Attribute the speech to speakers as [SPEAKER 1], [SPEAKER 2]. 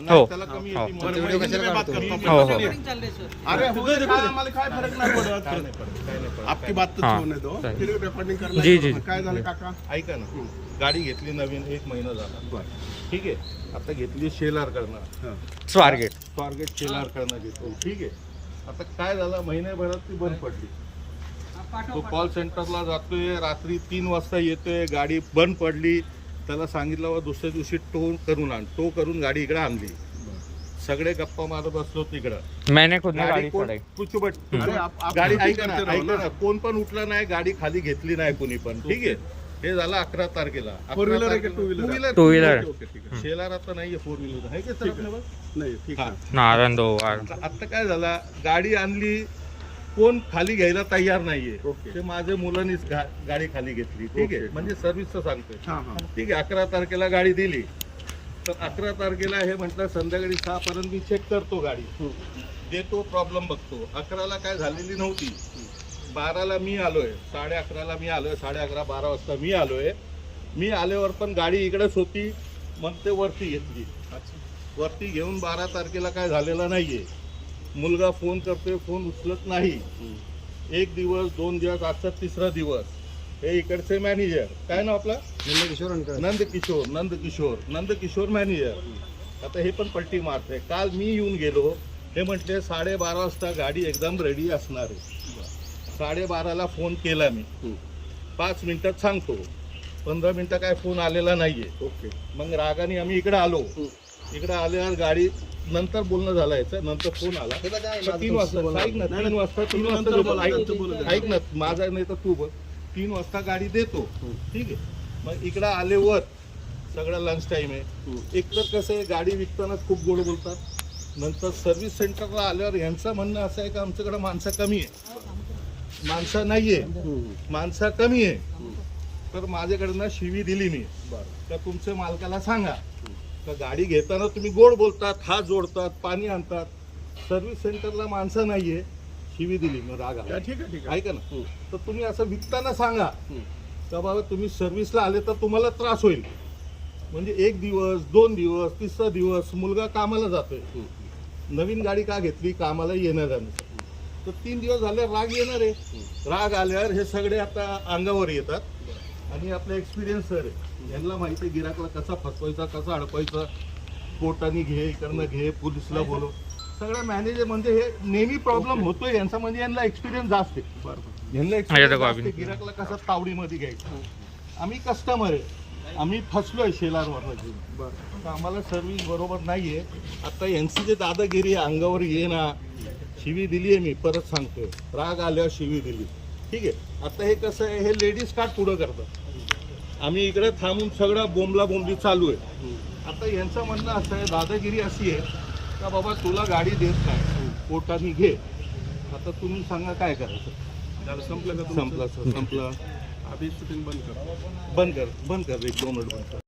[SPEAKER 1] हो.
[SPEAKER 2] त्याला कमी
[SPEAKER 1] हो.
[SPEAKER 2] येते मग.
[SPEAKER 3] व्हिडिओ कशाला काढतो?
[SPEAKER 1] हो हो
[SPEAKER 2] अरे हो दे, आम्हाला काय फरक नाही पडत. आपकी बात तर
[SPEAKER 1] हाँ.
[SPEAKER 2] होने दो,
[SPEAKER 1] सही.
[SPEAKER 2] फिर रेकॉर्डिंग करना.
[SPEAKER 1] जी, जी.
[SPEAKER 2] काय झालं काका ऐका ना, गाडी घेतली नवीन 1 महिना झाला, ठीक आहे. आता घेतली शेलार करणं,
[SPEAKER 1] स्वारगेट
[SPEAKER 2] स्वारगेट शेलार करणं घेतो, ठीक आहे. आता काय झालं, महिन्याभरात ती बंद पडली. तो कॉल सेंटरला जातोय, रात्री 3 वाजता येतोय, गाडी बंद पडली. त्याला सांगितलं वा दुसऱ्या दिवशी टो करून गाडी इकडे आणली. सगळे गप्पा मारत बसलो तिकडं.
[SPEAKER 1] मैंने खुद ने गाड़ी
[SPEAKER 2] कोण-
[SPEAKER 1] चढ़ाई.
[SPEAKER 2] कुछ बट गाडी ऐका ना, कोण पण उठला नाही, गाडी खाली घेतली नाही कोणी पण, ठीक आहे. हे झालं 11 तारखेला.
[SPEAKER 3] 4 व्हीलर आहे का two wheeler?
[SPEAKER 1] Two wheeler.
[SPEAKER 2] Shelar आता नाहीये, 4 व्हीलर आहे का सर आपल्याला?
[SPEAKER 3] नाही ठीक आहे.
[SPEAKER 1] नारंदो
[SPEAKER 2] आता काय झाला, गाडी आणली, कोण खाली घ्यायला तयार नाहीये.
[SPEAKER 3] ओके.
[SPEAKER 2] ते माझ्या मुलांनीच गाडी खाली घेतली, ठीक आहे.
[SPEAKER 3] ओके.
[SPEAKER 2] म्हणजे सर्व्हिसचं सांगतोय,
[SPEAKER 3] हां हां.
[SPEAKER 2] ठीक आहे. 11 तारखेला गाडी दिली, तर 11 तारखेला हे म्हटलं संध्याकाळी 6 पर्यंत मी चेक करतो गाडी, देतो, प्रॉब्लेम बघतो. 11ला काय झालेली नव्हती. 12ला मी आलोय, 11:30ला मी आलोय, 11:30 12 वाजता मी आलोय. मी आल्यावर पण गाडी इकडेच होती. मग ते वरती घेतली. वरती घेऊन 12 तारखेला काय झालेलं नाहीये. मुलगा फोन करतोय, फोन उचलत नाही. 1 दिवस 2 दिवस, आजचा 3रा दिवस. हे इकडचे मॅनेजर, काय नाव आपला, नंदकिशोर मॅनेजर. आता हे पण पलटी मारतोय. काल मी येऊन गेलो, हे म्हटले 12:30 वाजता गाडी एकदम रेडी असणार आहे. 12:30ला फोन केला मी, 5 मिनिटात सांगतो. 15 मिनिटं काय फोन आलेला नाहीये.
[SPEAKER 3] ओके.
[SPEAKER 2] मग रागाने आम्ही इकडे आलो. इकडे आल्यावर गाडी नंतर बोलणं झालं याचं, नंतर फोन आला. 3 वाजता ऐक ना, 3 वाजता ऐक ना, माझा नाही तर तू बघ. 3 वाजता गाडी देतो, ठीक आहे. मग इकडं आल्यावर सगळं लंच टाईम आहे. एकतर कसं आहे, गाडी विकताना खूप गोड बोलतात. नंतर सर्व्हिस सेंटरला आल्यावर यांचं म्हणणं असं आहे की आमच्याकडे माणसं कमी आहे, माणसं नाहीये, माणसं कमी आहे. तर माझ्याकडनं शिवी दिली मी, तर तुमच्या मालकाला सांगा का गाडी घेताना तुम्ही गोड बोलतात, हात जोडतात, पाणी आणतात. सर्व्हिस सेंटरला माणसं नाहीये, शिवी दिली. मग राग आला.
[SPEAKER 3] ठीक आहे ठीक आहे.
[SPEAKER 2] ऐका ना, तर तुम्ही असं विकताना सांगा का बाबा तुम्ही सर्व्हिसला आले तर तुम्हाला त्रास होईल. म्हणजे 1 दिवस 2 दिवस 3रा दिवस मुलगा कामाला जातोय. नवीन गाडी का घेतली, कामाला येणार आहे. तर 3 दिवस झाले, राग येणार आहे. राग आल्यावर हे सगळे आता अंगावर येतात. आणि आपला एक्सपिरियन्स सर आहे, यांना माहिती आहे गिराकला कसा फसवायचा, कसा अडकवायचा. कोर्टाने घे, इकडनं घे, पोलिसला बोलव. सगळं मॅनेजर म्हणजे हे नेहमी प्रॉब्लेम होतोय यांचा. म्हणजे यांना एक्सपिरियन्स जास्त आहे. यांना एक्सपिरियन्स गिराकला कसा तावडीमध्ये घ्यायचा. आम्ही कस्टमर आहे, आम्ही फसलोय शेलारवर घेऊन. तर आम्हाला सर्व्हिस बरोबर नाहीये. आता यांची जे दादागिरी अंगावर ये ना, शिवी दिली आहे मी, परत सांगतोय, राग आल्यावर शिवी दिली, ठीक आहे. आता हे कसं आहे, हे लेडीज कार्ड पुढं करतात. आम्ही इकडे थांबून सगळं बोंबली चालू आहे. आता यांचं म्हणणं असं आहे, दादागिरी अशी आहे का बाबा तुला गाडी देत नाही, कोर्टाने घे. आता तुम्ही सांगा काय करायचं.
[SPEAKER 3] संपलं का?
[SPEAKER 2] संपलं.
[SPEAKER 3] आधी शूटिंग बंद कर.
[SPEAKER 2] बंद कर 1-2 मिनिट बंद कर.